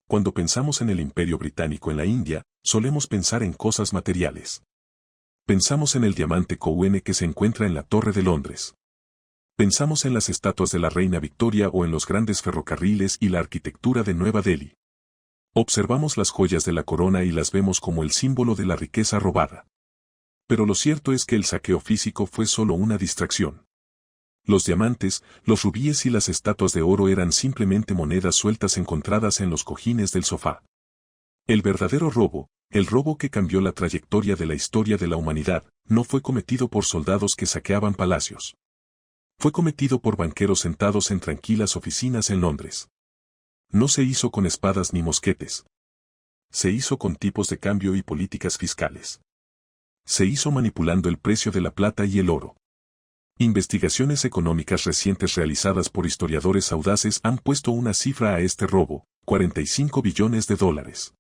Cuando pensamos en el Imperio Británico en la India, solemos pensar en cosas materiales. Pensamos en el diamante Couen que se encuentra en la Torre de Londres. Pensamos en las estatuas de la Reina Victoria o en los grandes ferrocarriles y la arquitectura de Nueva Delhi. Observamos las joyas de la corona y las vemos como el símbolo de la riqueza robada. Pero lo cierto es que el saqueo físico fue solo una distracción. Los diamantes, los rubíes y las estatuas de oro eran simplemente monedas sueltas encontradas en los cojines del sofá. El verdadero robo, el robo que cambió la trayectoria de la historia de la humanidad, no fue cometido por soldados que saqueaban palacios. Fue cometido por banqueros sentados en tranquilas oficinas en Londres. No se hizo con espadas ni mosquetes. Se hizo con tipos de cambio y políticas fiscales. Se hizo manipulando el precio de la plata y el oro. Investigaciones económicas recientes realizadas por historiadores audaces han puesto una cifra a este robo: $45 billones.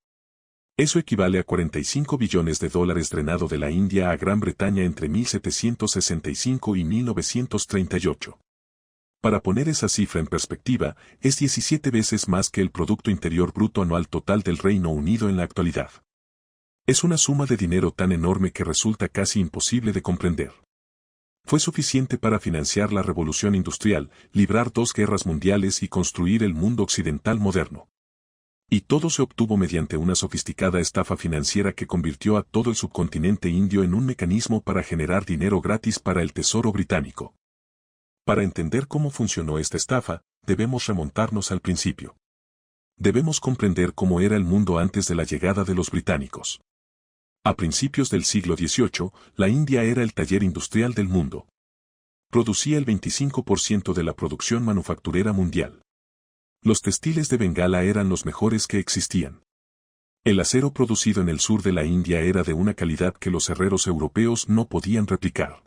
Eso equivale a $45 billones drenado de la India a Gran Bretaña entre 1765 y 1938. Para poner esa cifra en perspectiva, es 17 veces más que el Producto Interior Bruto anual total del Reino Unido en la actualidad. Es una suma de dinero tan enorme que resulta casi imposible de comprender. Fue suficiente para financiar la revolución industrial, librar 2 guerras mundiales y construir el mundo occidental moderno. Y todo se obtuvo mediante una sofisticada estafa financiera que convirtió a todo el subcontinente indio en un mecanismo para generar dinero gratis para el Tesoro británico. Para entender cómo funcionó esta estafa, debemos remontarnos al principio. Debemos comprender cómo era el mundo antes de la llegada de los británicos. A principios del siglo XVIII, la India era el taller industrial del mundo. Producía el 25% de la producción manufacturera mundial. Los textiles de Bengala eran los mejores que existían. El acero producido en el sur de la India era de una calidad que los herreros europeos no podían replicar.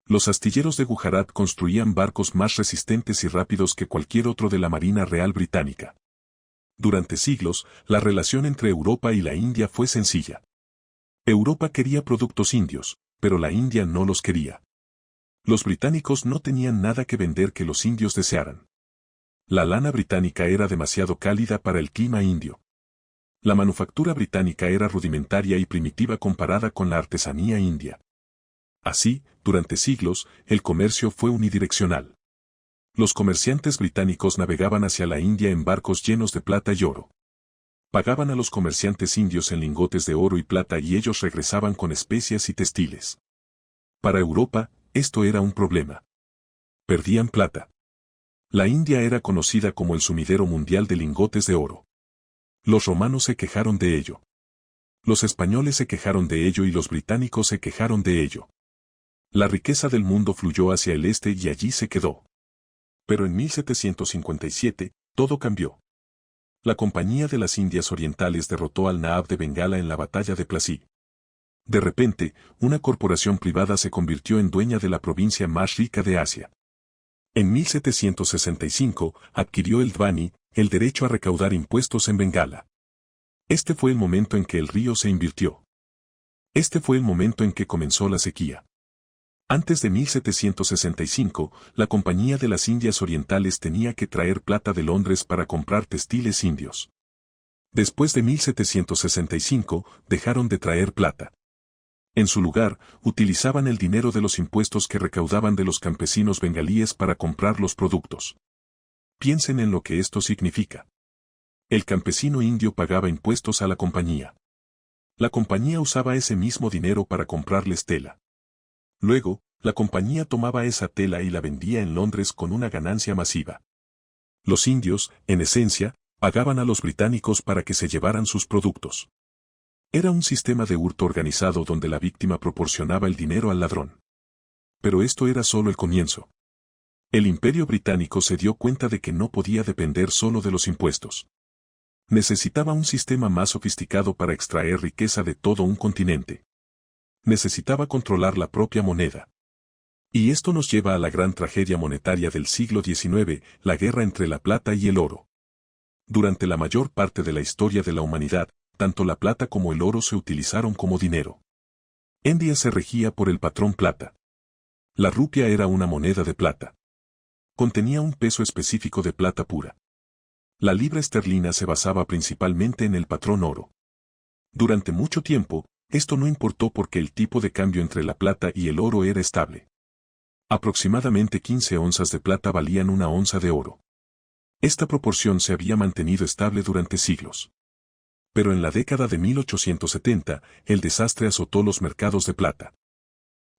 Los astilleros de Gujarat construían barcos más resistentes y rápidos que cualquier otro de la Marina Real Británica. Durante siglos, la relación entre Europa y la India fue sencilla. Europa quería productos indios, pero la India no los quería. Los británicos no tenían nada que vender que los indios desearan. La lana británica era demasiado cálida para el clima indio. La manufactura británica era rudimentaria y primitiva comparada con la artesanía india. Así, durante siglos, el comercio fue unidireccional. Los comerciantes británicos navegaban hacia la India en barcos llenos de plata y oro. Pagaban a los comerciantes indios en lingotes de oro y plata y ellos regresaban con especias y textiles. Para Europa, esto era un problema. Perdían plata. La India era conocida como el sumidero mundial de lingotes de oro. Los romanos se quejaron de ello. Los españoles se quejaron de ello y los británicos se quejaron de ello. La riqueza del mundo fluyó hacia el este y allí se quedó. Pero en 1757, todo cambió. La Compañía de las Indias Orientales derrotó al Nawab de Bengala en la batalla de Plassey. De repente, una corporación privada se convirtió en dueña de la provincia más rica de Asia. En 1765, adquirió el Dhvani, el derecho a recaudar impuestos en Bengala. Este fue el momento en que el río se invirtió. Este fue el momento en que comenzó la sequía. Antes de 1765, la Compañía de las Indias Orientales tenía que traer plata de Londres para comprar textiles indios. Después de 1765, dejaron de traer plata. En su lugar, utilizaban el dinero de los impuestos que recaudaban de los campesinos bengalíes para comprar los productos. Piensen en lo que esto significa. El campesino indio pagaba impuestos a la compañía. La compañía usaba ese mismo dinero para comprarles tela. Luego, la compañía tomaba esa tela y la vendía en Londres con una ganancia masiva. Los indios, en esencia, pagaban a los británicos para que se llevaran sus productos. Era un sistema de hurto organizado donde la víctima proporcionaba el dinero al ladrón. Pero esto era solo el comienzo. El Imperio Británico se dio cuenta de que no podía depender solo de los impuestos. Necesitaba un sistema más sofisticado para extraer riqueza de todo un continente. Necesitaba controlar la propia moneda. Y esto nos lleva a la gran tragedia monetaria del siglo XIX, la guerra entre la plata y el oro. Durante la mayor parte de la historia de la humanidad, tanto la plata como el oro se utilizaron como dinero. India se regía por el patrón plata. La rupia era una moneda de plata. Contenía un peso específico de plata pura. La libra esterlina se basaba principalmente en el patrón oro. Durante mucho tiempo, esto no importó porque el tipo de cambio entre la plata y el oro era estable. Aproximadamente 15 onzas de plata valían una onza de oro. Esta proporción se había mantenido estable durante siglos. Pero en la década de 1870, el desastre azotó los mercados de plata.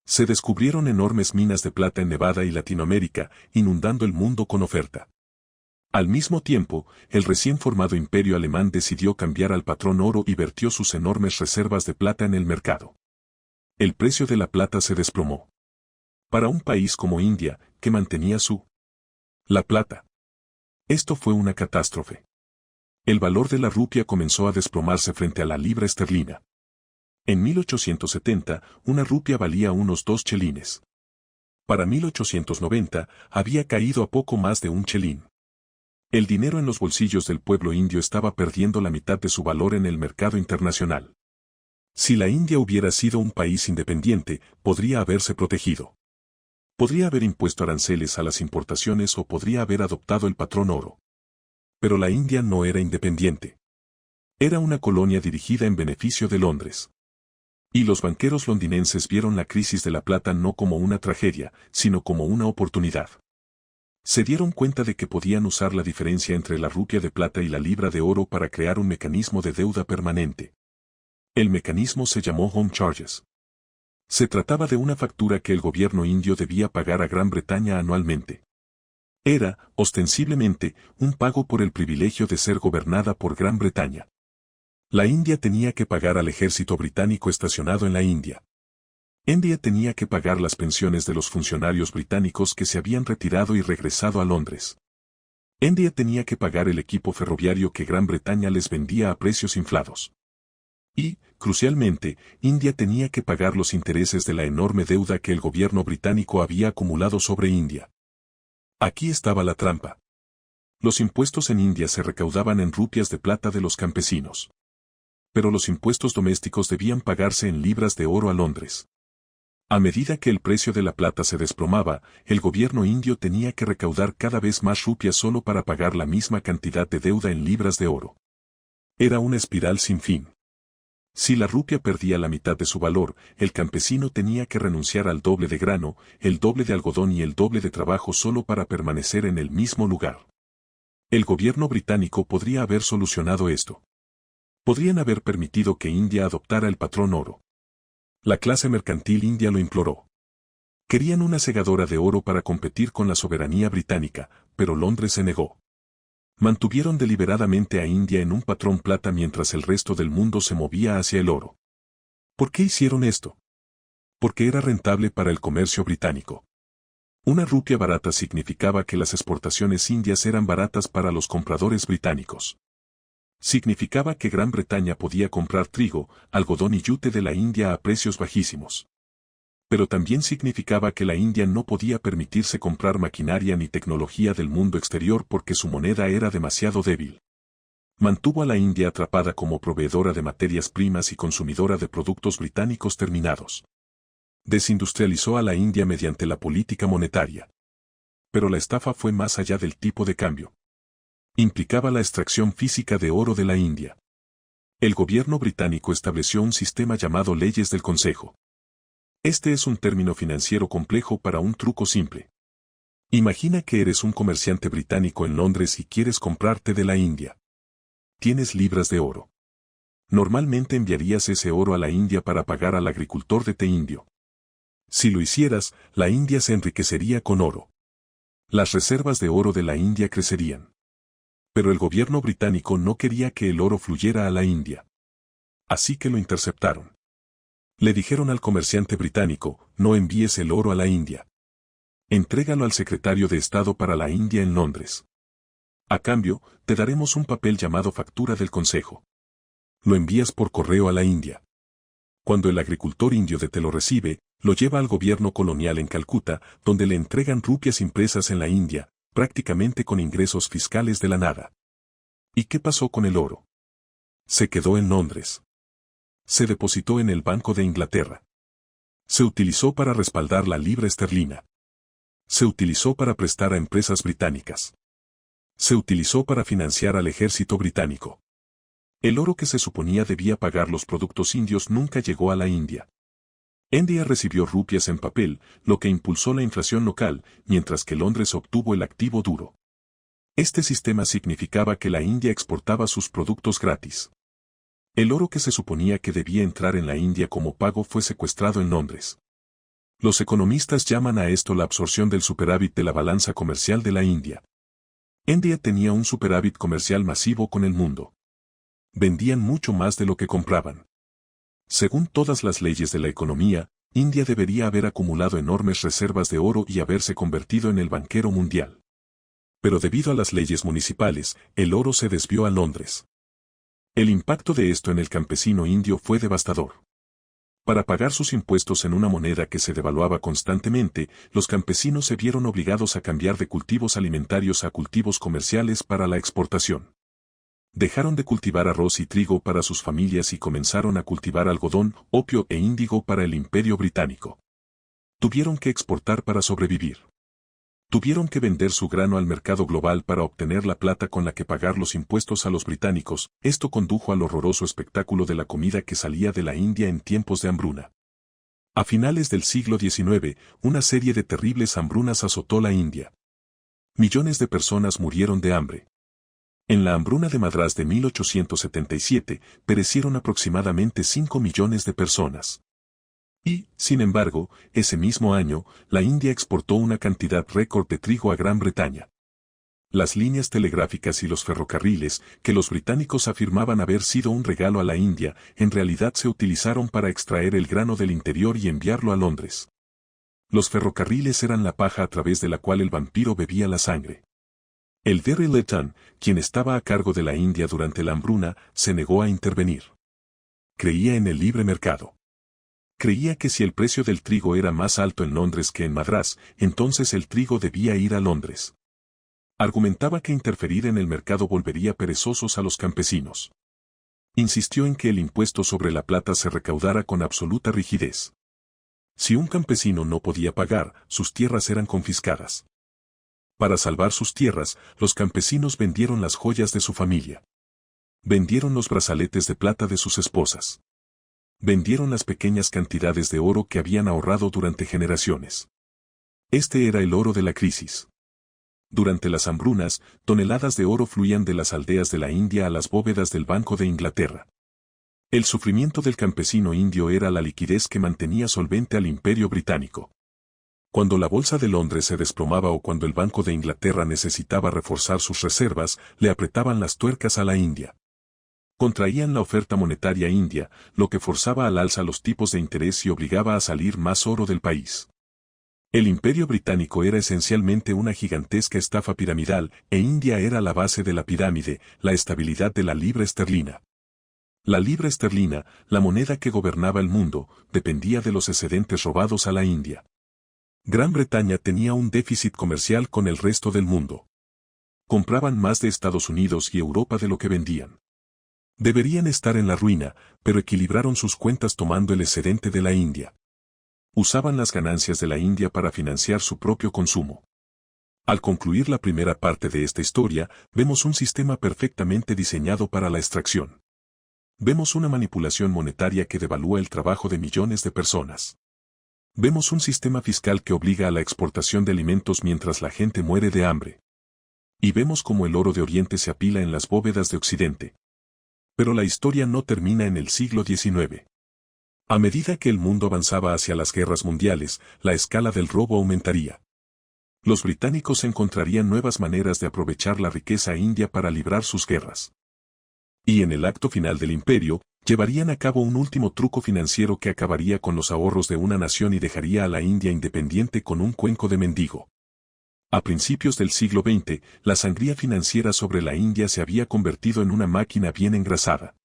Se descubrieron enormes minas de plata en Nevada y Latinoamérica, inundando el mundo con oferta. Al mismo tiempo, el recién formado imperio alemán decidió cambiar al patrón oro y vertió sus enormes reservas de plata en el mercado. El precio de la plata se desplomó. Para un país como India, que mantenía la plata. Esto fue una catástrofe. El valor de la rupia comenzó a desplomarse frente a la libra esterlina. En 1870, una rupia valía unos 2 chelines. Para 1890, había caído a poco más de un chelín. El dinero en los bolsillos del pueblo indio estaba perdiendo la mitad de su valor en el mercado internacional. Si la India hubiera sido un país independiente, podría haberse protegido. Podría haber impuesto aranceles a las importaciones o podría haber adoptado el patrón oro. Pero la India no era independiente. Era una colonia dirigida en beneficio de Londres. Y los banqueros londinenses vieron la crisis de la plata no como una tragedia, sino como una oportunidad. Se dieron cuenta de que podían usar la diferencia entre la rupia de plata y la libra de oro para crear un mecanismo de deuda permanente. El mecanismo se llamó Home Charges. Se trataba de una factura que el gobierno indio debía pagar a Gran Bretaña anualmente. Era, ostensiblemente, un pago por el privilegio de ser gobernada por Gran Bretaña. La India tenía que pagar al ejército británico estacionado en la India. India tenía que pagar las pensiones de los funcionarios británicos que se habían retirado y regresado a Londres. India tenía que pagar el equipo ferroviario que Gran Bretaña les vendía a precios inflados. Y, crucialmente, India tenía que pagar los intereses de la enorme deuda que el gobierno británico había acumulado sobre India. Aquí estaba la trampa. Los impuestos en India se recaudaban en rupias de plata de los campesinos. Pero los impuestos domésticos debían pagarse en libras de oro a Londres. A medida que el precio de la plata se desplomaba, el gobierno indio tenía que recaudar cada vez más rupias solo para pagar la misma cantidad de deuda en libras de oro. Era una espiral sin fin. Si la rupia perdía la mitad de su valor, el campesino tenía que renunciar al doble de grano, el doble de algodón y el doble de trabajo solo para permanecer en el mismo lugar. El gobierno británico podría haber solucionado esto. Podrían haber permitido que India adoptara el patrón oro. La clase mercantil india lo imploró. Querían una segadora de oro para competir con la soberanía británica, pero Londres se negó. Mantuvieron deliberadamente a India en un patrón plata mientras el resto del mundo se movía hacia el oro. ¿Por qué hicieron esto? Porque era rentable para el comercio británico. Una rupia barata significaba que las exportaciones indias eran baratas para los compradores británicos. Significaba que Gran Bretaña podía comprar trigo, algodón y yute de la India a precios bajísimos. Pero también significaba que la India no podía permitirse comprar maquinaria ni tecnología del mundo exterior porque su moneda era demasiado débil. Mantuvo a la India atrapada como proveedora de materias primas y consumidora de productos británicos terminados. Desindustrializó a la India mediante la política monetaria. Pero la estafa fue más allá del tipo de cambio. Implicaba la extracción física de oro de la India. El gobierno británico estableció un sistema llamado Leyes del Consejo. Este es un término financiero complejo para un truco simple. Imagina que eres un comerciante británico en Londres y quieres comprarte de la India. Tienes libras de oro. Normalmente enviarías ese oro a la India para pagar al agricultor de té indio. Si lo hicieras, la India se enriquecería con oro. Las reservas de oro de la India crecerían. Pero el gobierno británico no quería que el oro fluyera a la India. Así que lo interceptaron. Le dijeron al comerciante británico, no envíes el oro a la India. Entrégalo al secretario de Estado para la India en Londres. A cambio, te daremos un papel llamado factura del Consejo. Lo envías por correo a la India. Cuando el agricultor indio de té lo recibe, lo lleva al gobierno colonial en Calcuta, donde le entregan rupias impresas en la India, prácticamente con ingresos fiscales de la nada. ¿Y qué pasó con el oro? Se quedó en Londres. Se depositó en el Banco de Inglaterra. Se utilizó para respaldar la libra esterlina. Se utilizó para prestar a empresas británicas. Se utilizó para financiar al ejército británico. El oro que se suponía debía pagar los productos indios nunca llegó a la India. India recibió rupias en papel, lo que impulsó la inflación local, mientras que Londres obtuvo el activo duro. Este sistema significaba que la India exportaba sus productos gratis. El oro que se suponía que debía entrar en la India como pago fue secuestrado en Londres. Los economistas llaman a esto la absorción del superávit de la balanza comercial de la India. India tenía un superávit comercial masivo con el mundo. Vendían mucho más de lo que compraban. Según todas las leyes de la economía, India debería haber acumulado enormes reservas de oro y haberse convertido en el banquero mundial. Pero debido a las leyes municipales, el oro se desvió a Londres. El impacto de esto en el campesino indio fue devastador. Para pagar sus impuestos en una moneda que se devaluaba constantemente, los campesinos se vieron obligados a cambiar de cultivos alimentarios a cultivos comerciales para la exportación. Dejaron de cultivar arroz y trigo para sus familias y comenzaron a cultivar algodón, opio e índigo para el Imperio Británico. Tuvieron que exportar para sobrevivir. Tuvieron que vender su grano al mercado global para obtener la plata con la que pagar los impuestos a los británicos. Esto condujo al horroroso espectáculo de la comida que salía de la India en tiempos de hambruna. A finales del siglo XIX, una serie de terribles hambrunas azotó la India. Millones de personas murieron de hambre. En la hambruna de Madrás de 1877, perecieron aproximadamente 5 millones de personas. Y, sin embargo, ese mismo año, la India exportó una cantidad récord de trigo a Gran Bretaña. Las líneas telegráficas y los ferrocarriles, que los británicos afirmaban haber sido un regalo a la India, en realidad se utilizaron para extraer el grano del interior y enviarlo a Londres. Los ferrocarriles eran la paja a través de la cual el vampiro bebía la sangre. El Derry Lytton, quien estaba a cargo de la India durante la hambruna, se negó a intervenir. Creía en el libre mercado. Creía que si el precio del trigo era más alto en Londres que en Madrás, entonces el trigo debía ir a Londres. Argumentaba que interferir en el mercado volvería perezosos a los campesinos. Insistió en que el impuesto sobre la plata se recaudara con absoluta rigidez. Si un campesino no podía pagar, sus tierras eran confiscadas. Para salvar sus tierras, los campesinos vendieron las joyas de su familia. Vendieron los brazaletes de plata de sus esposas. Vendieron las pequeñas cantidades de oro que habían ahorrado durante generaciones. Este era el oro de la crisis. Durante las hambrunas, toneladas de oro fluían de las aldeas de la India a las bóvedas del Banco de Inglaterra. El sufrimiento del campesino indio era la liquidez que mantenía solvente al Imperio Británico. Cuando la Bolsa de Londres se desplomaba o cuando el Banco de Inglaterra necesitaba reforzar sus reservas, le apretaban las tuercas a la India. Contraían la oferta monetaria india, lo que forzaba al alza los tipos de interés y obligaba a salir más oro del país. El Imperio Británico era esencialmente una gigantesca estafa piramidal, e India era la base de la pirámide, la estabilidad de la libra esterlina. La libra esterlina, la moneda que gobernaba el mundo, dependía de los excedentes robados a la India. Gran Bretaña tenía un déficit comercial con el resto del mundo. Compraban más de Estados Unidos y Europa de lo que vendían. Deberían estar en la ruina, pero equilibraron sus cuentas tomando el excedente de la India. Usaban las ganancias de la India para financiar su propio consumo. Al concluir la primera parte de esta historia, vemos un sistema perfectamente diseñado para la extracción. Vemos una manipulación monetaria que devalúa el trabajo de millones de personas. Vemos un sistema fiscal que obliga a la exportación de alimentos mientras la gente muere de hambre. Y vemos cómo el oro de Oriente se apila en las bóvedas de Occidente. Pero la historia no termina en el siglo XIX. A medida que el mundo avanzaba hacia las guerras mundiales, la escala del robo aumentaría. Los británicos encontrarían nuevas maneras de aprovechar la riqueza india para librar sus guerras. Y en el acto final del imperio, llevarían a cabo un último truco financiero que acabaría con los ahorros de una nación y dejaría a la India independiente con un cuenco de mendigo. A principios del siglo XX, la sangría financiera sobre la India se había convertido en una máquina bien engrasada.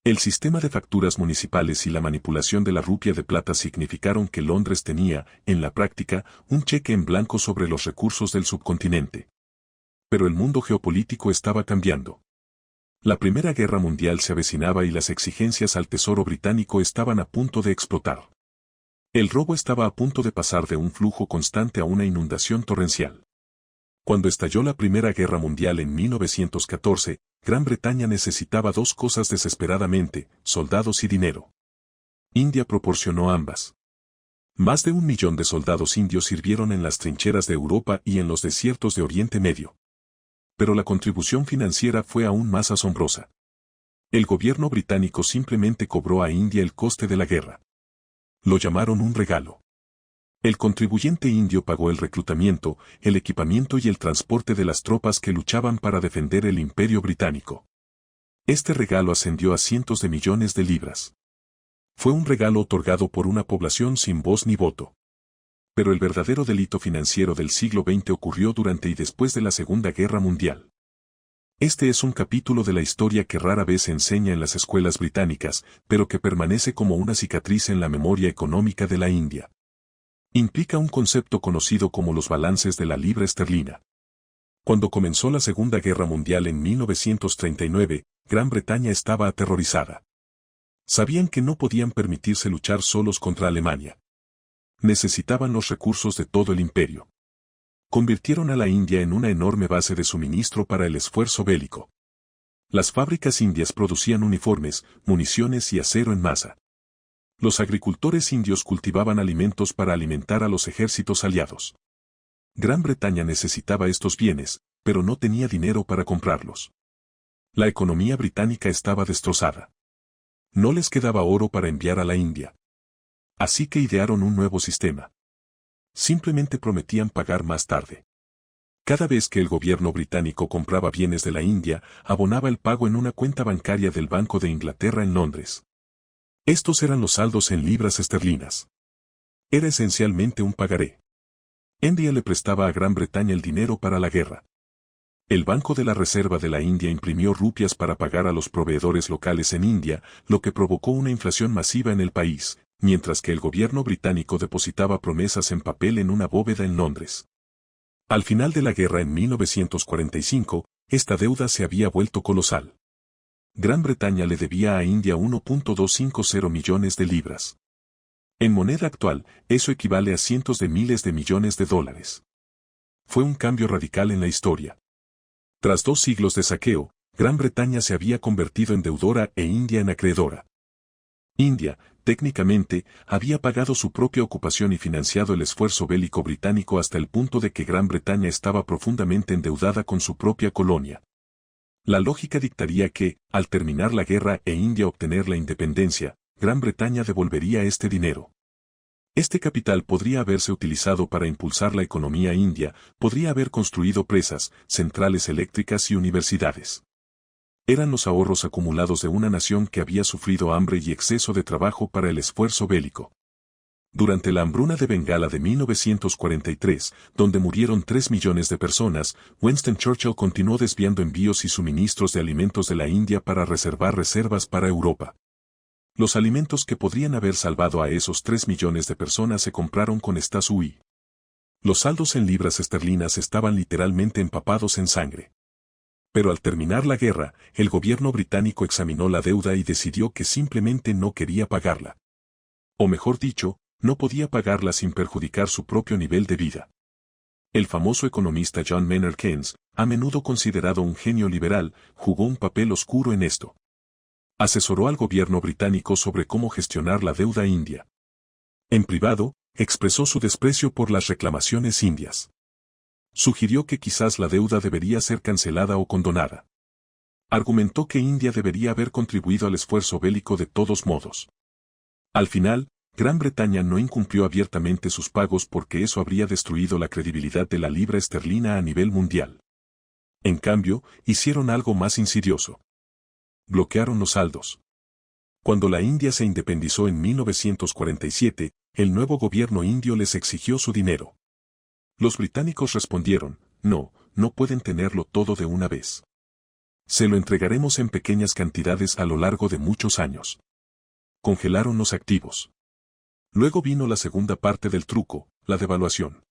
El sistema de facturas municipales y la manipulación de la rupia de plata significaron que Londres tenía, en la práctica, un cheque en blanco sobre los recursos del subcontinente. Pero el mundo geopolítico estaba cambiando. La Primera Guerra Mundial se avecinaba y las exigencias al Tesoro británico estaban a punto de explotar. El robo estaba a punto de pasar de un flujo constante a una inundación torrencial. Cuando estalló la Primera Guerra Mundial en 1914, Gran Bretaña necesitaba dos cosas desesperadamente: soldados y dinero. India proporcionó ambas. Más de 1 millón de soldados indios sirvieron en las trincheras de Europa y en los desiertos de Oriente Medio. Pero la contribución financiera fue aún más asombrosa. El gobierno británico simplemente cobró a India el coste de la guerra. Lo llamaron un regalo. El contribuyente indio pagó el reclutamiento, el equipamiento y el transporte de las tropas que luchaban para defender el imperio británico. Este regalo ascendió a cientos de millones de libras. Fue un regalo otorgado por una población sin voz ni voto. Pero el verdadero delito financiero del siglo XX ocurrió durante y después de la Segunda Guerra Mundial. Este es un capítulo de la historia que rara vez se enseña en las escuelas británicas, pero que permanece como una cicatriz en la memoria económica de la India. Implica un concepto conocido como los balances de la libra esterlina. Cuando comenzó la Segunda Guerra Mundial en 1939, Gran Bretaña estaba aterrorizada. Sabían que no podían permitirse luchar solos contra Alemania. Necesitaban los recursos de todo el imperio. Convirtieron a la India en una enorme base de suministro para el esfuerzo bélico. Las fábricas indias producían uniformes, municiones y acero en masa. Los agricultores indios cultivaban alimentos para alimentar a los ejércitos aliados. Gran Bretaña necesitaba estos bienes, pero no tenía dinero para comprarlos. La economía británica estaba destrozada. No les quedaba oro para enviar a la India. Así que idearon un nuevo sistema. Simplemente prometían pagar más tarde. Cada vez que el gobierno británico compraba bienes de la India, abonaba el pago en una cuenta bancaria del Banco de Inglaterra en Londres. Estos eran los saldos en libras esterlinas. Era esencialmente un pagaré. India le prestaba a Gran Bretaña el dinero para la guerra. El Banco de la Reserva de la India imprimió rupias para pagar a los proveedores locales en India, lo que provocó una inflación masiva en el país, mientras que el gobierno británico depositaba promesas en papel en una bóveda en Londres. Al final de la guerra en 1945, esta deuda se había vuelto colosal. Gran Bretaña le debía a India 1.250 millones de libras. En moneda actual, eso equivale a cientos de miles de millones de dólares. Fue un cambio radical en la historia. Tras 2 siglos de saqueo, Gran Bretaña se había convertido en deudora e India en acreedora. India, técnicamente, había pagado su propia ocupación y financiado el esfuerzo bélico británico hasta el punto de que Gran Bretaña estaba profundamente endeudada con su propia colonia. La lógica dictaría que, al terminar la guerra e India obtener la independencia, Gran Bretaña devolvería este dinero. Este capital podría haberse utilizado para impulsar la economía india, podría haber construido presas, centrales eléctricas y universidades. Eran los ahorros acumulados de una nación que había sufrido hambre y exceso de trabajo para el esfuerzo bélico. Durante la hambruna de Bengala de 1943, donde murieron 3 millones de personas, Winston Churchill continuó desviando envíos y suministros de alimentos de la India para reservar reservas para Europa. Los alimentos que podrían haber salvado a esos 3 millones de personas se compraron con estas UI. Los saldos en libras esterlinas estaban literalmente empapados en sangre. Pero al terminar la guerra, el gobierno británico examinó la deuda y decidió que simplemente no quería pagarla. O mejor dicho, no podía pagarla sin perjudicar su propio nivel de vida. El famoso economista John Maynard Keynes, a menudo considerado un genio liberal, jugó un papel oscuro en esto. Asesoró al gobierno británico sobre cómo gestionar la deuda india. En privado, expresó su desprecio por las reclamaciones indias. Sugirió que quizás la deuda debería ser cancelada o condonada. Argumentó que India debería haber contribuido al esfuerzo bélico de todos modos. Al final, Gran Bretaña no incumplió abiertamente sus pagos porque eso habría destruido la credibilidad de la libra esterlina a nivel mundial. En cambio, hicieron algo más insidioso. Bloquearon los saldos. Cuando la India se independizó en 1947, el nuevo gobierno indio les exigió su dinero. Los británicos respondieron, no pueden tenerlo todo de una vez. Se lo entregaremos en pequeñas cantidades a lo largo de muchos años. Congelaron los activos. Luego vino la segunda parte del truco, la devaluación.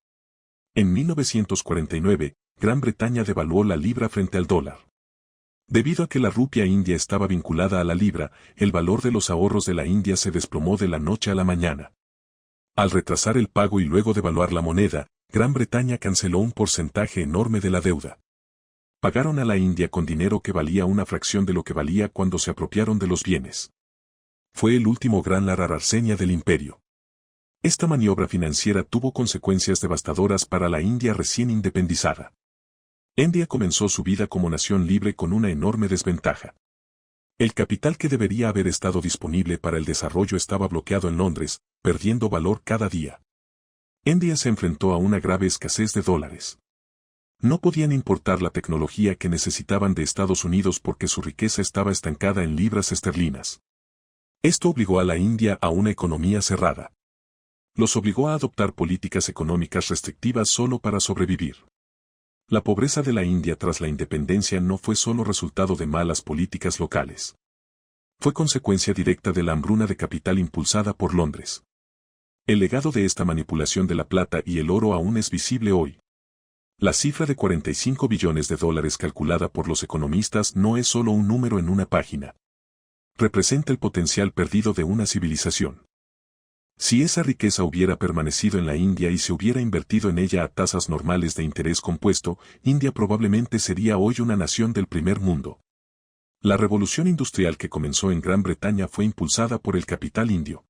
En 1949, Gran Bretaña devaluó la libra frente al dólar. Debido a que la rupia india estaba vinculada a la libra, el valor de los ahorros de la India se desplomó de la noche a la mañana. Al retrasar el pago y luego devaluar la moneda, Gran Bretaña canceló un porcentaje enorme de la deuda. Pagaron a la India con dinero que valía una fracción de lo que valía cuando se apropiaron de los bienes. Fue el último gran Larararseña del imperio. Esta maniobra financiera tuvo consecuencias devastadoras para la India recién independizada. India comenzó su vida como nación libre con una enorme desventaja. El capital que debería haber estado disponible para el desarrollo estaba bloqueado en Londres, perdiendo valor cada día. India se enfrentó a una grave escasez de dólares. No podían importar la tecnología que necesitaban de Estados Unidos porque su riqueza estaba estancada en libras esterlinas. Esto obligó a la India a una economía cerrada. Los obligó a adoptar políticas económicas restrictivas solo para sobrevivir. La pobreza de la India tras la independencia no fue solo resultado de malas políticas locales. Fue consecuencia directa de la hambruna de capital impulsada por Londres. El legado de esta manipulación de la plata y el oro aún es visible hoy. La cifra de 45 billones de dólares calculada por los economistas no es solo un número en una página. Representa el potencial perdido de una civilización. Si esa riqueza hubiera permanecido en la India y se hubiera invertido en ella a tasas normales de interés compuesto, India probablemente sería hoy una nación del primer mundo. La revolución industrial que comenzó en Gran Bretaña fue impulsada por el capital indio.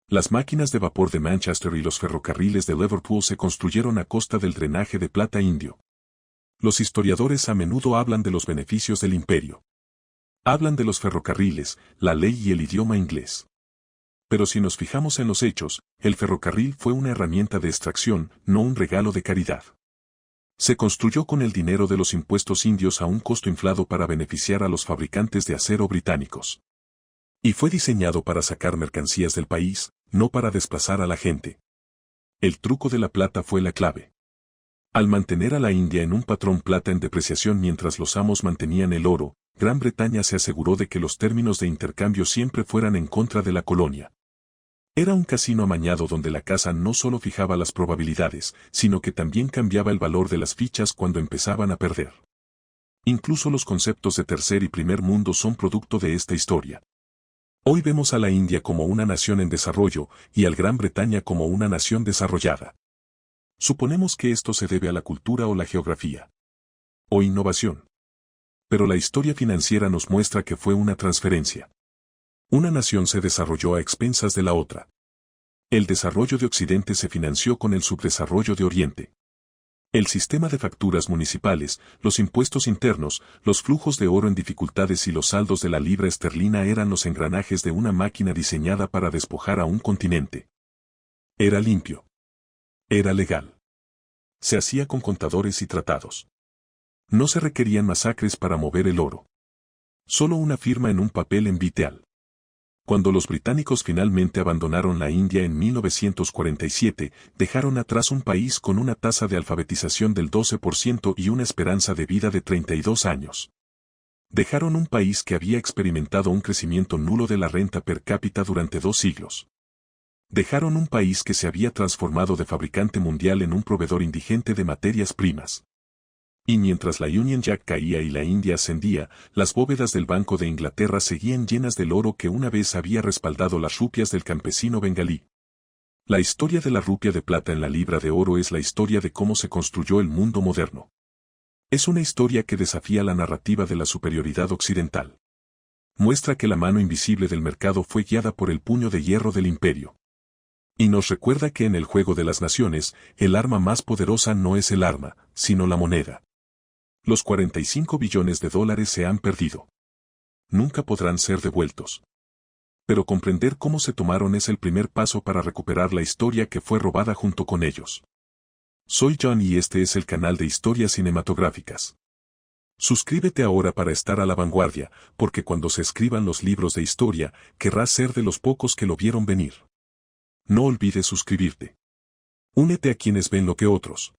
Las máquinas de vapor de Manchester y los ferrocarriles de Liverpool se construyeron a costa del drenaje de plata indio. Los historiadores a menudo hablan de los beneficios del imperio. Hablan de los ferrocarriles, la ley y el idioma inglés. Pero si nos fijamos en los hechos, el ferrocarril fue una herramienta de extracción, no un regalo de caridad. Se construyó con el dinero de los impuestos indios a un costo inflado para beneficiar a los fabricantes de acero británicos. Y fue diseñado para sacar mercancías del país, no para desplazar a la gente. El truco de la plata fue la clave. Al mantener a la India en un patrón plata en depreciación mientras los amos mantenían el oro, Gran Bretaña se aseguró de que los términos de intercambio siempre fueran en contra de la colonia. Era un casino amañado donde la casa no solo fijaba las probabilidades, sino que también cambiaba el valor de las fichas cuando empezaban a perder. Incluso los conceptos de tercer y primer mundo son producto de esta historia. Hoy vemos a la India como una nación en desarrollo y al Gran Bretaña como una nación desarrollada. Suponemos que esto se debe a la cultura o la geografía. O innovación. Pero la historia financiera nos muestra que fue una transferencia. Una nación se desarrolló a expensas de la otra. El desarrollo de Occidente se financió con el subdesarrollo de Oriente. El sistema de facturas municipales, los impuestos internos, los flujos de oro en dificultades y los saldos de la libra esterlina eran los engranajes de una máquina diseñada para despojar a un continente. Era limpio. Era legal. Se hacía con contadores y tratados. No se requerían masacres para mover el oro. Solo una firma en un papel en Viteal. Cuando los británicos finalmente abandonaron la India en 1947, dejaron atrás un país con una tasa de alfabetización del 12% y una esperanza de vida de 32 años. Dejaron un país que había experimentado un crecimiento nulo de la renta per cápita durante 2 siglos. Dejaron un país que se había transformado de fabricante mundial en un proveedor indigente de materias primas. Y mientras la Union Jack caía y la India ascendía, las bóvedas del Banco de Inglaterra seguían llenas del oro que una vez había respaldado las rupias del campesino bengalí. La historia de la rupia de plata en la libra de oro es la historia de cómo se construyó el mundo moderno. Es una historia que desafía la narrativa de la superioridad occidental. Muestra que la mano invisible del mercado fue guiada por el puño de hierro del imperio. Y nos recuerda que en el juego de las naciones, el arma más poderosa no es el arma, sino la moneda. Los 45 billones de dólares se han perdido. Nunca podrán ser devueltos. Pero comprender cómo se tomaron es el primer paso para recuperar la historia que fue robada junto con ellos. Soy John y este es el canal de historias cinematográficas. Suscríbete ahora para estar a la vanguardia, porque cuando se escriban los libros de historia, querrás ser de los pocos que lo vieron venir. No olvides suscribirte. Únete a quienes ven lo que otros